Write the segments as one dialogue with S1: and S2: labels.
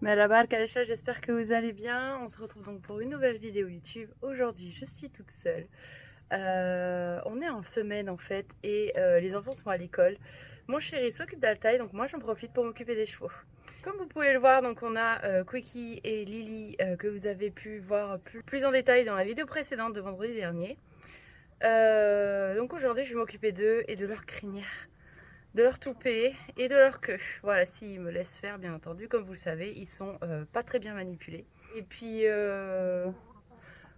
S1: Merhaba arkadaşlar, j'espère que vous allez bien. On se retrouve donc pour une nouvelle vidéo YouTube. Aujourd'hui, je suis toute seule. On est en semaine en fait et les enfants sont à l'école. Mon chéri s'occupe d'Altaï, donc moi j'en profite pour m'occuper des chevaux. Comme vous pouvez le voir, donc on a Quickie et Lily que vous avez pu voir plus en détail dans la vidéo précédente de vendredi dernier. Donc aujourd'hui, je vais m'occuper d'eux et de leur crinière, de leur toupet et de leur queue. Voilà, s'ils me laissent faire, bien entendu. Comme vous le savez, ils sont pas très bien manipulés. Et puis,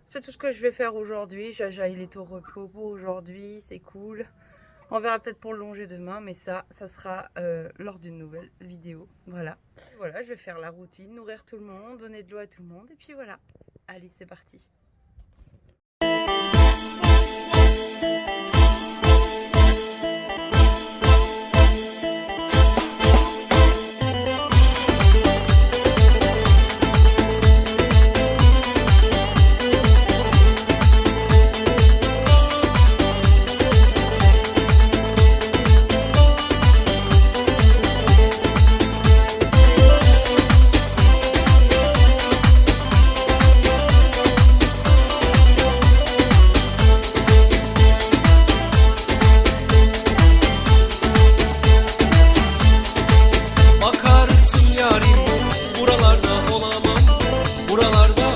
S1: c'est tout ce que je vais faire aujourd'hui. Jaja, il est au repos pour aujourd'hui, c'est cool. On verra peut-être pour le longer demain, mais ça sera lors d'une nouvelle vidéo. Voilà. Voilà, je vais faire la routine, nourrir tout le monde, donner de l'eau à tout le monde. Et puis voilà. Allez, c'est parti.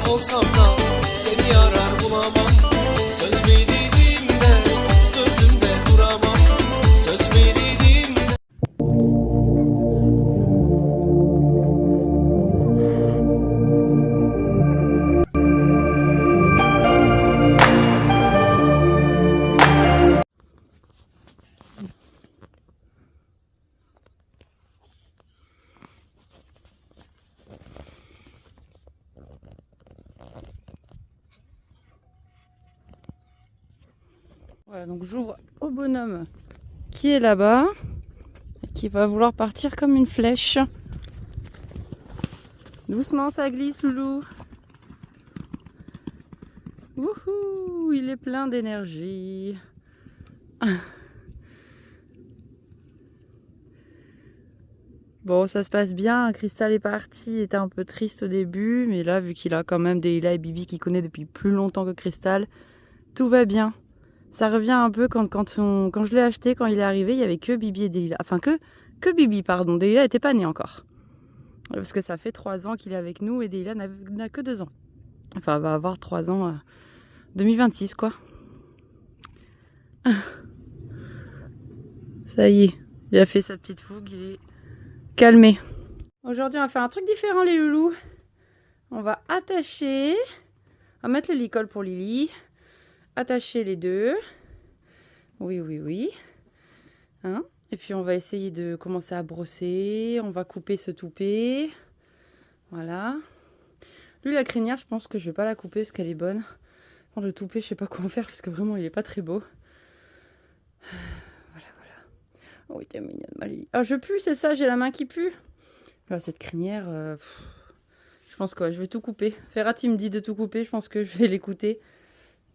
S2: Olsam da seni arar bulamam. Söz verdiğimde sözümde duramam. Söz verdiğimde.
S1: Voilà, donc j'ouvre au bonhomme qui est là-bas et qui va vouloir partir comme une flèche. Doucement, ça glisse, loulou. Wouhou, il est plein d'énergie. Bon, ça se passe bien. Cristal est parti, il était un peu triste au début, mais là, vu qu'il a quand même Delilah et Bibi qu'il connaît depuis plus longtemps que Cristal, tout va bien. Ça revient un peu quand je l'ai acheté, quand il est arrivé, il n'y avait que Bibi et Delilah. Enfin, que Bibi, pardon. Delilah n'était pas née encore. Parce que ça fait 3 ans qu'il est avec nous et Delilah n'a que 2 ans. Enfin, elle va avoir 3 ans 2026, quoi. Ça y est, il a fait sa petite fougue, il est calmé. Aujourd'hui, on va faire un truc différent, les loulous. On va attacher, on va mettre le licol pour Lily. Attacher les deux. Oui, oui, oui. Hein? Et puis on va essayer de commencer à brosser. On va couper ce toupet. Voilà. Lui, la crinière, je pense que je vais pas la couper parce qu'elle est bonne. Le toupet, je sais pas quoi en faire parce que vraiment, il est pas très beau. Voilà, voilà. Oh, t'es mignonne, ma Lily. Ah, je pue, c'est ça, j'ai la main qui pue. Là, cette crinière, je pense que je vais tout couper. Ferrati me dit de tout couper, je pense que je vais l'écouter.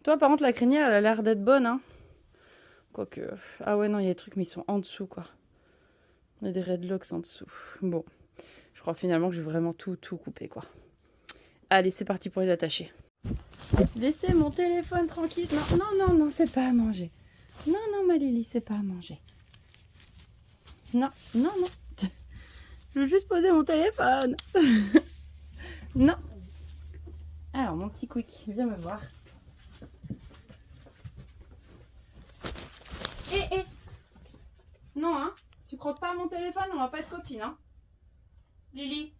S1: Toi, par contre, la crinière, elle a l'air d'être bonne, hein. Quoique... Ah ouais, non, il y a des trucs, mais ils sont en dessous, quoi. Il y a des redlocks en dessous. Bon, je crois finalement que je vais vraiment tout couper, quoi. Allez, c'est parti pour les attacher. Laissez mon téléphone tranquille. Non, non, non, non, c'est pas à manger. Non, non, ma Lily, c'est pas à manger. Non, non, non. Je veux juste poser mon téléphone. Non. Alors, mon petit Quick, viens me voir. Non, hein. Tu croques pas à mon téléphone, on va pas être copines, hein. Lily.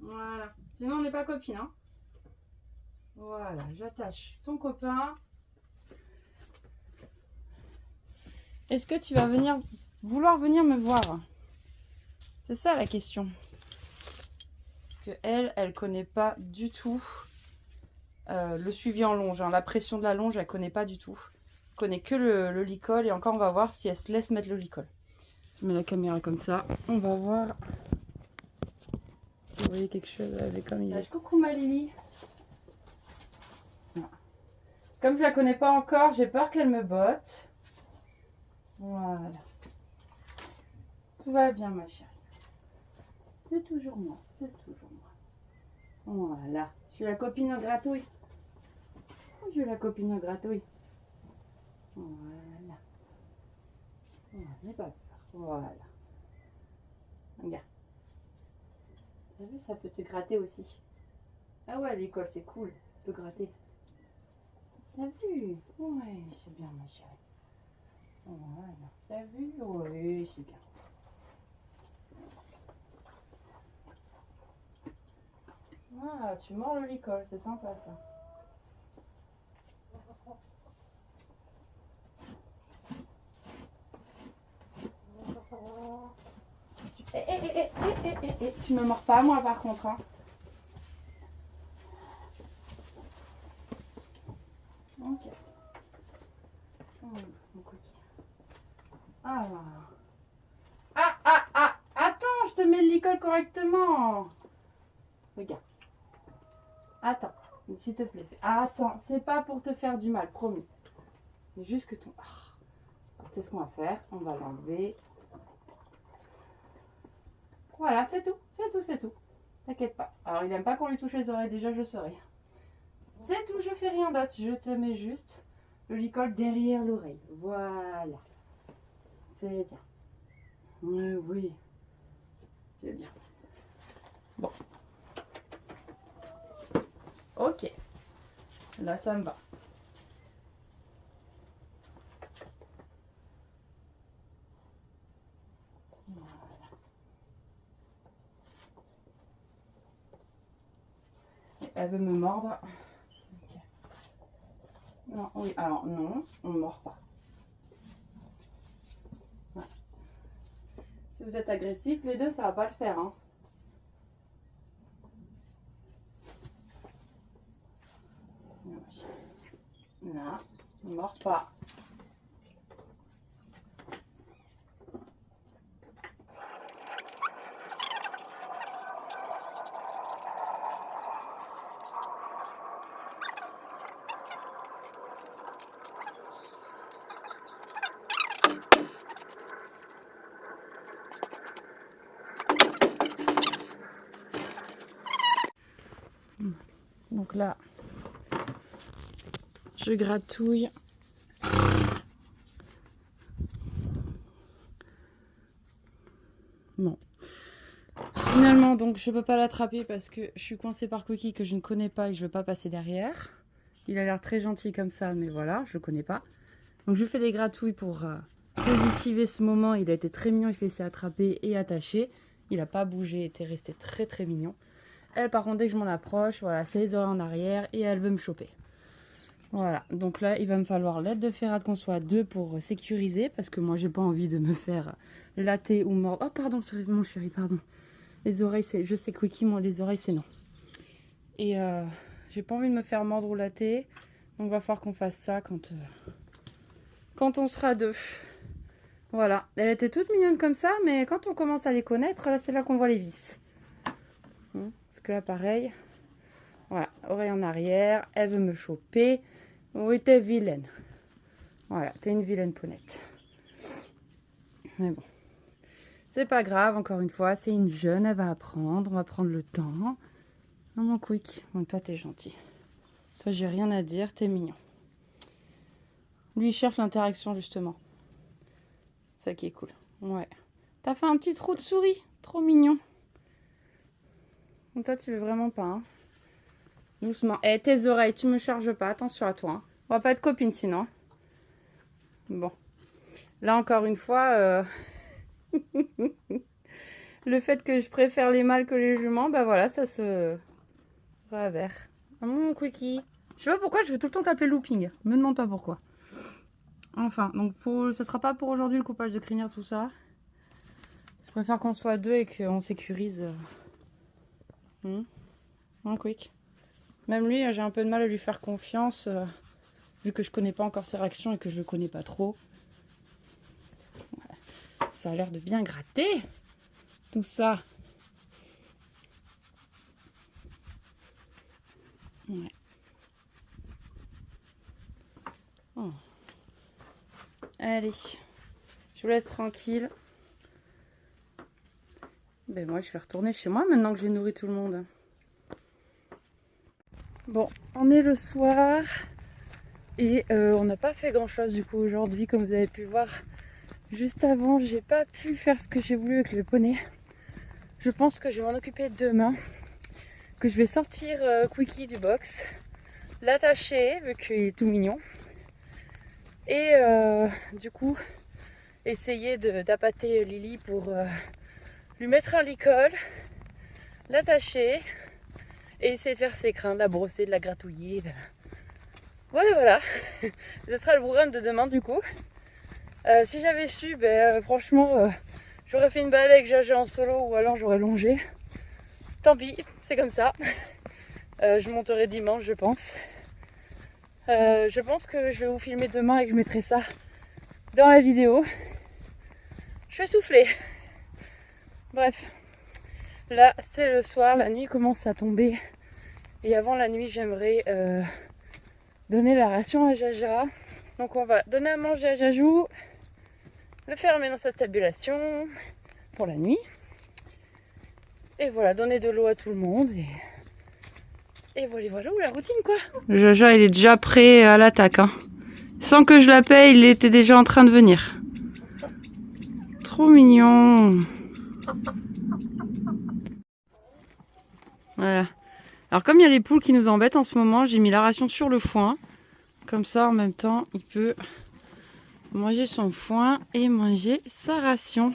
S1: Voilà. Sinon, on n'est pas copines, hein. Voilà, j'attache ton copain. Est-ce que tu vas vouloir venir me voir? C'est ça la question. Que elle connaît pas du tout le suivi en longe, hein. La pression de la longe, elle connaît pas du tout. Elle connaît que le licol et encore on va voir si elle se laisse mettre le licol. Je mets la caméra comme ça, on va voir si vous voyez quelque chose avec comme il est. Coucou ma Lily. Comme je la connais pas encore, j'ai peur qu'elle me botte. Voilà. Tout va bien ma chérie. c'est toujours moi, c'est toujours moi. Voilà, je suis la copine gratouille. Je suis la copine gratouille. Voilà. N'aie pas peur. Voilà. Regarde. T'as vu, ça peut te gratter aussi. Ah ouais, l'école, c'est cool. Tu peux gratter. T'as vu? Ouais, c'est bien, ma chérie. Voilà. T'as vu? Oui, c'est bien. Ah, tu mords le licol, c'est sympa ça. Tu me mords pas moi par contre. Hein. Ok. Mon cookie. Ah. Attends, je te mets le licol correctement. Regarde. Attends, s'il te plaît. Attends, c'est pas pour te faire du mal, promis. Mais juste que ton... C'est ce qu'on va faire. On va l'enlever. Voilà, c'est tout. C'est tout, c'est tout. T'inquiète pas. Alors, il aime pas qu'on lui touche les oreilles. Déjà, je saurais. C'est tout, je fais rien d'autre. Je te mets juste le licol derrière l'oreille. Voilà. C'est bien. Oui. C'est bien. Bon. Ok. Là, ça me va. Voilà. Elle veut me mordre. Okay. Non, oui, alors non, on ne mord pas. Voilà. Si vous êtes agressif, les deux, ça va pas le faire. Hein. Non, on ne mord pas. Donc là, je gratouille. Bon. Finalement, donc je peux pas l'attraper parce que je suis coincée par Cookie que je ne connais pas et que je veux pas passer derrière. Il a l'air très gentil comme ça, mais voilà, je le connais pas. Donc je fais des gratouilles pour positiver ce moment. Il a été très mignon, il s'est laissé attraper et attacher. Il n'a pas bougé, il était resté très très mignon. Elle, par contre, dès que je m'en approche, voilà, c'est les oreilles en arrière et elle veut me choper. Voilà, donc là, il va me falloir l'aide de Ferhat qu'on soit deux pour sécuriser parce que moi, j'ai pas envie de me faire latter ou mordre. Oh, pardon, mon chéri, pardon. Les oreilles, c'est... Je sais que Wiki, moi, les oreilles, c'est non. Et j'ai pas envie de me faire mordre ou latter. Donc, il va falloir qu'on fasse ça quand on sera deux. Voilà, elle était toute mignonne comme ça, mais quand on commence à les connaître, là, c'est là qu'on voit les vices. Parce que là, pareil. Voilà, oreille en arrière, elle veut me choper. Oui, t'es vilaine. Voilà, t'es une vilaine pounette. Mais bon, c'est pas grave, encore une fois, c'est une jeune, elle va apprendre, on va prendre le temps. Non, mon quick, donc toi, t'es gentil. Toi, j'ai rien à dire, t'es mignon. Lui, il cherche l'interaction, justement. C'est ça qui est cool. Ouais. T'as fait un petit trou de souris, trop mignon. Donc toi, tu veux vraiment pas, hein. Doucement. Eh, tes oreilles, tu me charges pas. Attention à toi. Hein. On va pas être copines sinon. Bon. Là, encore une fois, le fait que je préfère les mâles que les juments, bah voilà, ça se ravère. Oh, mon Quickie. Je sais pas pourquoi je veux tout le temps t'appeler looping. Me demande pas pourquoi. Enfin, donc ça sera pas pour aujourd'hui le coupage de crinière, tout ça. Je préfère qu'on soit deux et qu'on sécurise. Mon Quick. Même lui, j'ai un peu de mal à lui faire confiance, vu que je connais pas encore ses réactions et que je le connais pas trop. Ouais. Ça a l'air de bien gratter, tout ça. Ouais. Oh. Allez, je vous laisse tranquille. Ben moi, je vais retourner chez moi maintenant que j'ai nourri tout le monde. Bon, on est le soir et on n'a pas fait grand chose du coup aujourd'hui, comme vous avez pu voir. Juste avant, j'ai pas pu faire ce que j'ai voulu avec le poney. Je pense que je vais m'en occuper demain, que je vais sortir Quickie du box, l'attacher vu qu'il est tout mignon et du coup essayer d'appâter Lily pour lui mettre un licol, l'attacher et essayer de faire ses crins, de la brosser, de la gratouiller. Ouais, voilà, ce sera le programme de demain du coup. Si j'avais su, franchement, j'aurais fait une balade avec Jaja en solo ou alors j'aurais longé. Tant pis, c'est comme ça. Je monterai dimanche, je pense. Je pense que je vais vous filmer demain et que je mettrai ça dans la vidéo. Je vais souffler. Bref, là c'est le soir, la nuit commence à tomber. Et avant la nuit, j'aimerais donner la ration à Jaja. Donc on va donner à manger à Jajou, le fermer dans sa stabulation pour la nuit. Et voilà, donner de l'eau à tout le monde. Et voilà, la routine quoi. Jaja, il est déjà prêt à l'attaque. Hein. Sans que je l'appelle, il était déjà en train de venir. Trop mignon. Voilà. Alors comme il y a les poules qui nous embêtent en ce moment, j'ai mis la ration sur le foin. Comme ça, en même temps, il peut manger son foin et manger sa ration.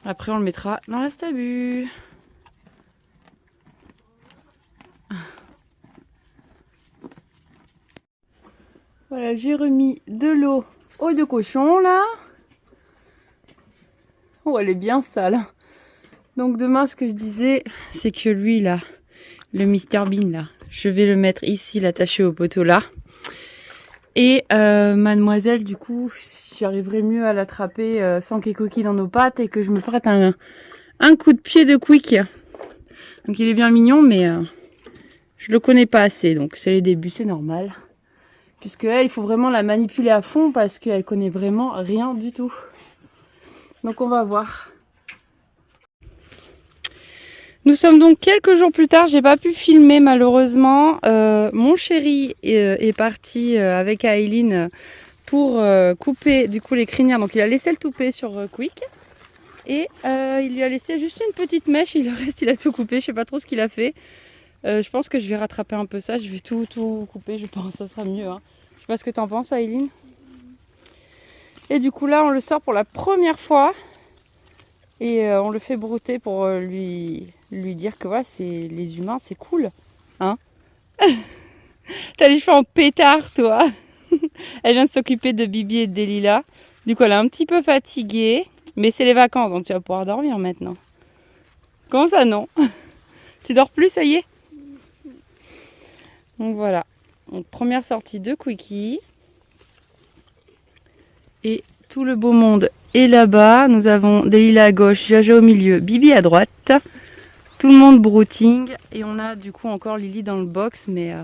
S1: Après, on le mettra dans la stabu. Voilà, j'ai remis de l'eau aux deux cochons, là. Oh, elle est bien sale. Donc demain, ce que je disais, c'est que lui, là, le Mr Bean, là, je vais le mettre ici, l'attacher au poteau, là. Et mademoiselle, du coup, j'arriverai mieux à l'attraper sans qu'elle coquille dans nos pattes et que je me prête un coup de pied de quick. Donc il est bien mignon, mais je le connais pas assez, donc c'est les débuts, c'est normal. Puisque elle, il faut vraiment la manipuler à fond parce qu'elle connaît vraiment rien du tout. Donc on va voir. Nous sommes donc quelques jours plus tard, j'ai pas pu filmer malheureusement. Mon chéri est parti avec Aileen pour couper du coup les crinières. Donc il a laissé le toupet sur Quick. Et il lui a laissé juste une petite mèche, il a tout coupé, je sais pas trop ce qu'il a fait. Je pense que je vais rattraper un peu ça, je vais tout couper, je pense que ça sera mieux. Hein. Je sais pas ce que t'en penses Aileen. Et du coup là on le sort pour la première fois. Et on le fait brouter pour lui dire que voilà, c'est les humains, c'est cool. Hein. T'as les cheveux en pétard, toi. Elle vient de s'occuper de Bibi et de Delilah. Du coup, elle est un petit peu fatiguée. Mais c'est les vacances, donc tu vas pouvoir dormir maintenant. Comment ça, non? Tu dors plus, ça y est? Donc voilà. Donc, première sortie de Quickie. Et tout le beau monde est là-bas. Nous avons Delilah à gauche, Jaja au milieu, Bibi à droite. Tout le monde brouting. Et on a du coup encore Lily dans le box. Mais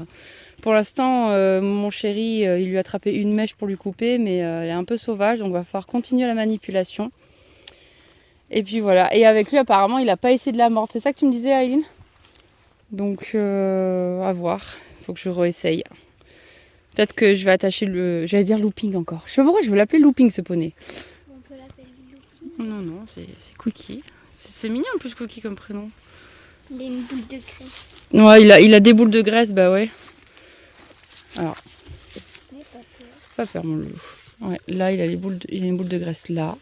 S1: pour l'instant, mon chéri, il lui a attrapé une mèche pour lui couper. Mais elle est un peu sauvage. Donc on va falloir continuer la manipulation. Et puis voilà. Et avec lui, apparemment, il n'a pas essayé de la mordre. C'est ça que tu me disais, Aileen? Donc à voir. Il faut que je réessaye. Peut-être que je vais attacher le... J'allais dire looping encore. Je sais pas pourquoi je veux l'appeler looping ce poney.
S3: On peut l'appeler looping.
S1: Non, c'est Quickie. C'est mignon en plus Quickie comme prénom.
S3: Il a une boule de graisse.
S1: Ouais, il a des boules de graisse, bah ouais. Alors,
S3: Mais pas peur.
S1: pas peur mon loulou. Ouais, là il a une boule de graisse là.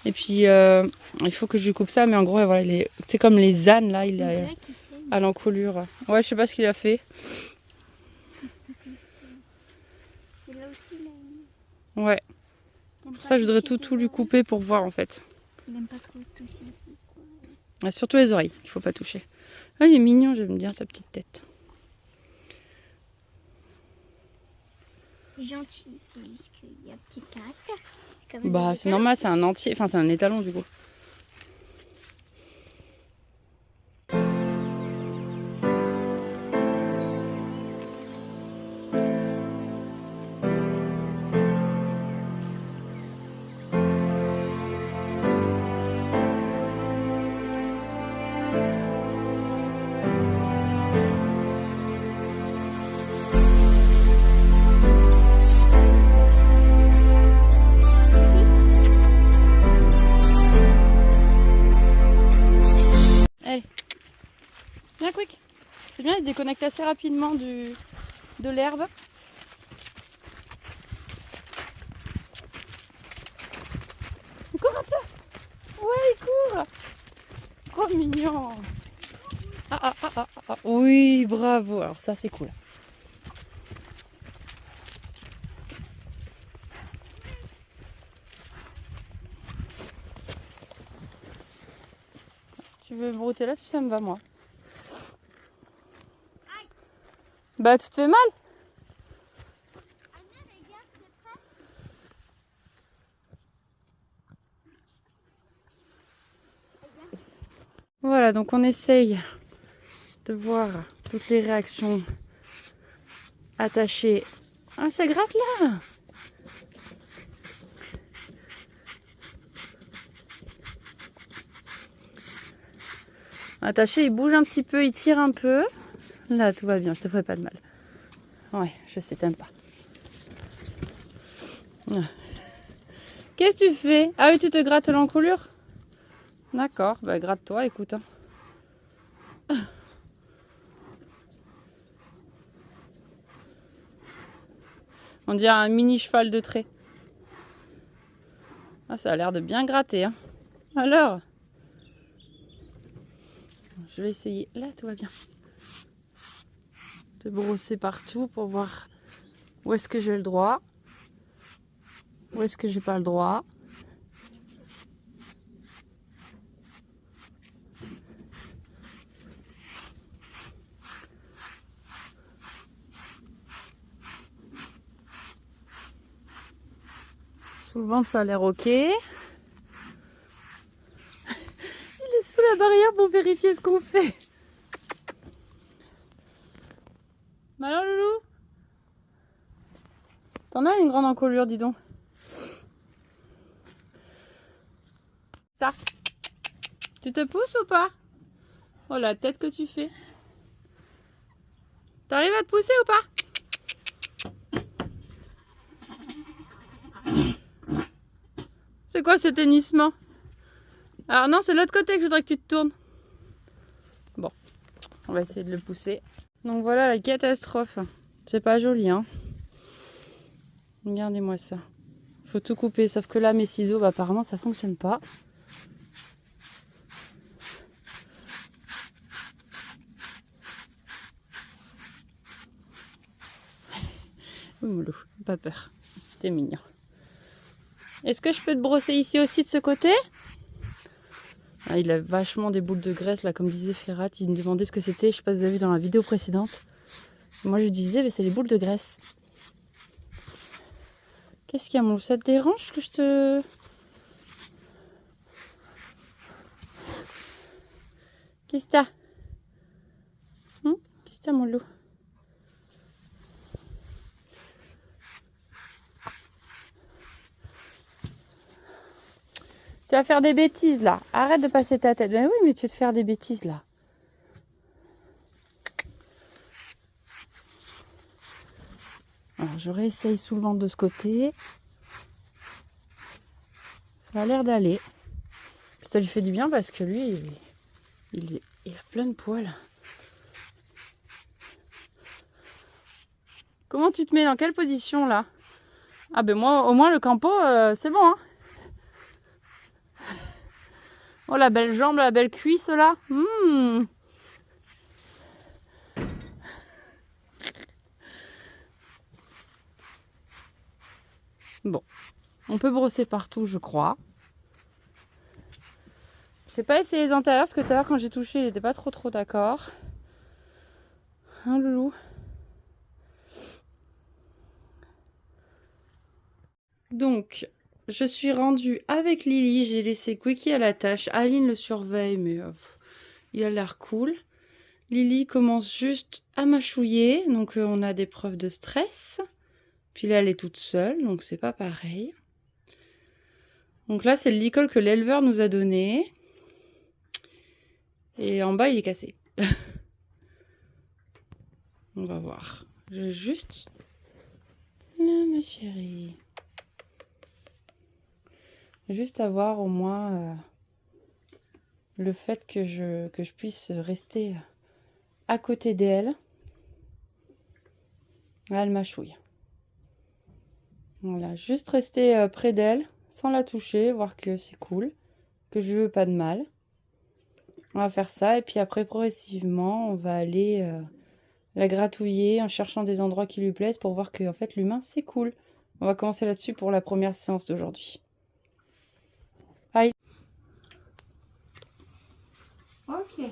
S1: Et puis il faut que je lui coupe ça, mais en gros voilà, c'est comme les ânes là, il a à l'encolure. Ouais, je sais pas ce qu'il a fait.
S3: Et là aussi,
S1: Ouais. Pour ça, je voudrais tout lui couper pour voir en fait.
S3: Il aime pas trop toucher ici.
S1: Ah, surtout les oreilles, il faut pas toucher. Ah, il est mignon, j'aime bien sa petite tête.
S3: Gentil, c'est juste qu'il y a un petit caractère.
S1: Bah, c'est normal, c'est un entier, enfin, c'est un étalon du coup. Viens, Quick. C'est bien, il se déconnecte assez rapidement de l'herbe. Il court un peu. Ouais, il court. Trop mignon. Ah. Oui, bravo. Alors ça, c'est cool. Tu veux brouter là, ça me va, moi. Bah, tu te fais mal? Voilà, donc on essaye de voir toutes les réactions attachées. Ah, ça gratte là! Attaché, il bouge un petit peu, il tire un peu. Là, tout va bien, je te ferai pas de mal. Ouais, je sais, t'aimes pas. Qu'est-ce que tu fais? Ah oui, tu te grattes l'encolure? D'accord, bah gratte-toi, écoute. On dirait un mini cheval de trait. Ah, ça a l'air de bien gratter. Hein. Alors, je vais essayer. Là, tout va bien. De brosser partout pour voir où est-ce que j'ai le droit. Où est-ce que j'ai pas le droit. Sous le vent, ça a l'air ok. Il est sous la barrière pour vérifier ce qu'on fait. Alors, loulou? T'en as une grande encolure, dis donc. Ça. Tu te pousses ou pas? Oh, la tête que tu fais. T'arrives à te pousser ou pas? C'est quoi ce hennissement? Alors non, c'est l'autre côté que je voudrais que tu te tournes. Bon, on va essayer de le pousser. Donc voilà la catastrophe. C'est pas joli, hein. Regardez-moi ça. Faut tout couper, sauf que là, mes ciseaux, bah, apparemment, ça fonctionne pas. Oui, Moulou, pas peur. T'es mignon. Est-ce que je peux te brosser ici aussi de ce côté? Ah, il a vachement des boules de graisse, là, comme disait Ferrat. Il me demandait ce que c'était. Je sais pas si vous avez vu dans la vidéo précédente. Moi, je lui disais, mais c'est les boules de graisse. Qu'est-ce qu'il y a, Moulou? Ça te dérange que je te... Qu'est-ce que t'as? Qu'est-ce que t'as, Moulou? Tu vas faire des bêtises là. Arrête de passer ta tête. Ben oui, mais tu vas te faire des bêtises là. Alors je réessaye sous le ventre de ce côté. Ça a l'air d'aller. Ça lui fait du bien parce que lui, il a plein de poils. Comment tu te mets? Dans quelle position là? Ah ben moi, au moins le campo, c'est bon. Hein. Oh la belle jambe, la belle cuisse là. Bon, on peut brosser partout, je crois. J'ai pas essayé les antérieurs parce que tout à l'heure quand j'ai touché, il n'était pas trop d'accord. Hein, loulou? Donc, je suis rendue avec Lily. J'ai laissé Quickie à la tâche. Aline le surveille, mais il a l'air cool. Lily commence juste à mâchouiller. Donc, on a des preuves de stress. Puis là, elle est toute seule, donc c'est pas pareil. Donc là, c'est le licol que l'éleveur nous a donné. Et en bas, il est cassé. On va voir. Je vais juste... Non, ma chérie. Juste avoir au moins le fait que je puisse rester à côté d'elle. Là, elle mâchouille. Voilà, juste rester près d'elle, sans la toucher, voir que c'est cool, que je veux pas de mal. On va faire ça, et puis après, progressivement, on va aller la gratouiller en cherchant des endroits qui lui plaisent pour voir que en fait, l'humain, c'est cool. On va commencer là-dessus pour la première séance d'aujourd'hui. Aïe. Ok.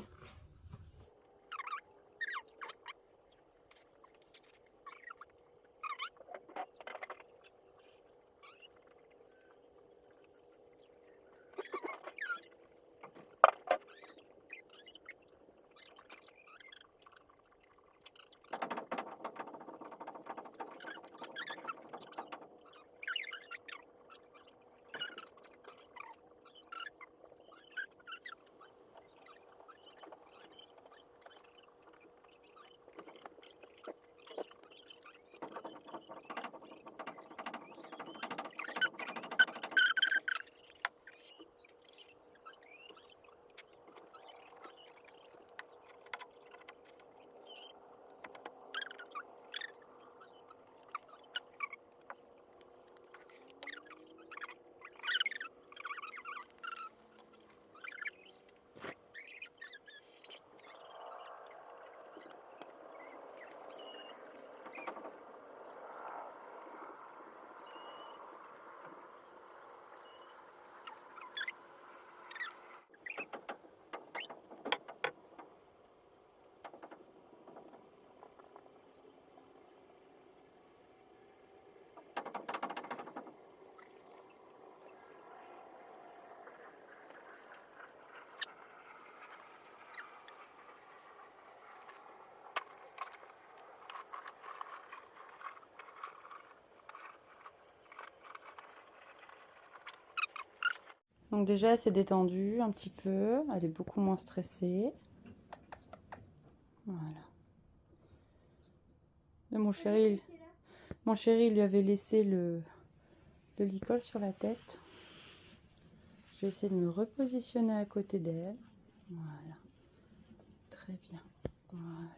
S1: Donc déjà, elle s'est détendue un petit peu. Elle est beaucoup moins stressée. Voilà. Et mon chéri, il lui avait laissé le licol sur la tête. Je vais essayer de me repositionner à côté d'elle. Voilà. Très bien. Voilà.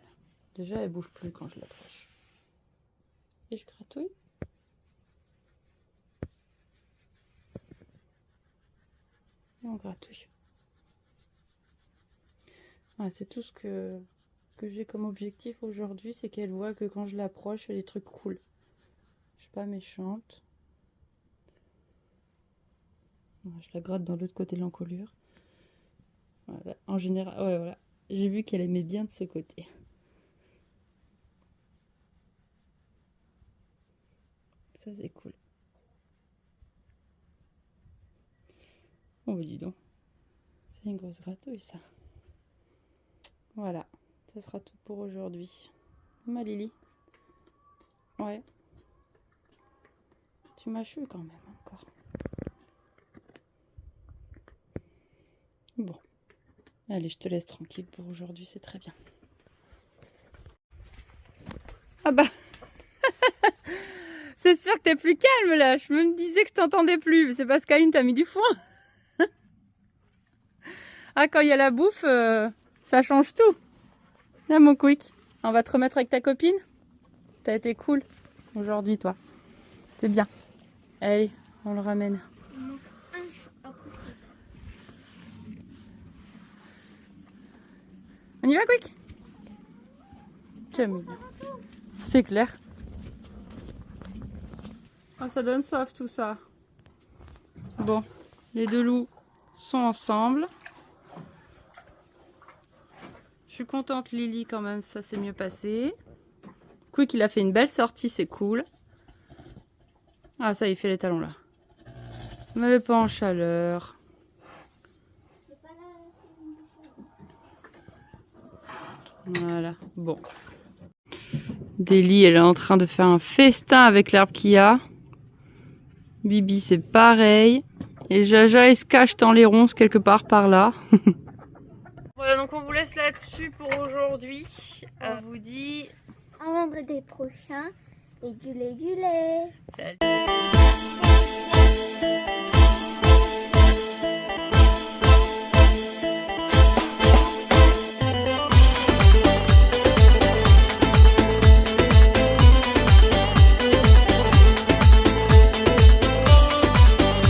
S1: Déjà, elle bouge plus quand je l'approche. Et je gratouille. On gratouille. Voilà, c'est tout ce que j'ai comme objectif aujourd'hui, c'est qu'elle voit que quand je l'approche, je fais des trucs cool. Je suis pas méchante. Voilà, je la gratte dans l'autre côté de l'encolure. Voilà. En général, ouais, voilà. J'ai vu qu'elle aimait bien de ce côté. Ça, c'est cool. Oh, dis donc. C'est une grosse gratouille, ça. Voilà. Ça sera tout pour aujourd'hui. Ma Lily. Ouais. Tu mâchouilles quand même encore. Bon. Allez, je te laisse tranquille pour aujourd'hui, c'est très bien. Ah bah. C'est sûr que t'es plus calme là. Je me disais que je t'entendais plus. Mais c'est parce qu'Aline t'a mis du foin. Ah, quand il y a la bouffe, ça change tout. Là, mon quick. On va te remettre avec ta copine. T'as été cool aujourd'hui, toi. C'est bien. Allez, on le ramène. On y va, quick. C'est clair. Ah, ça donne soif tout ça. Bon, les deux loups sont ensemble. Je suis contente, Lily, quand même, ça s'est mieux passé. Quick, il a fait une belle sortie, c'est cool. Ah, ça, il fait les talons là. Mais pas en chaleur. Voilà, bon. Délie, elle est en train de faire un festin avec l'herbe qu'il y a. Bibi, c'est pareil. Et Jaja, il se cache dans les ronces quelque part par là. Voilà, donc on vous laisse là-dessus pour aujourd'hui. On vous dit...
S3: À vendredi prochain et du lait.
S1: Salut.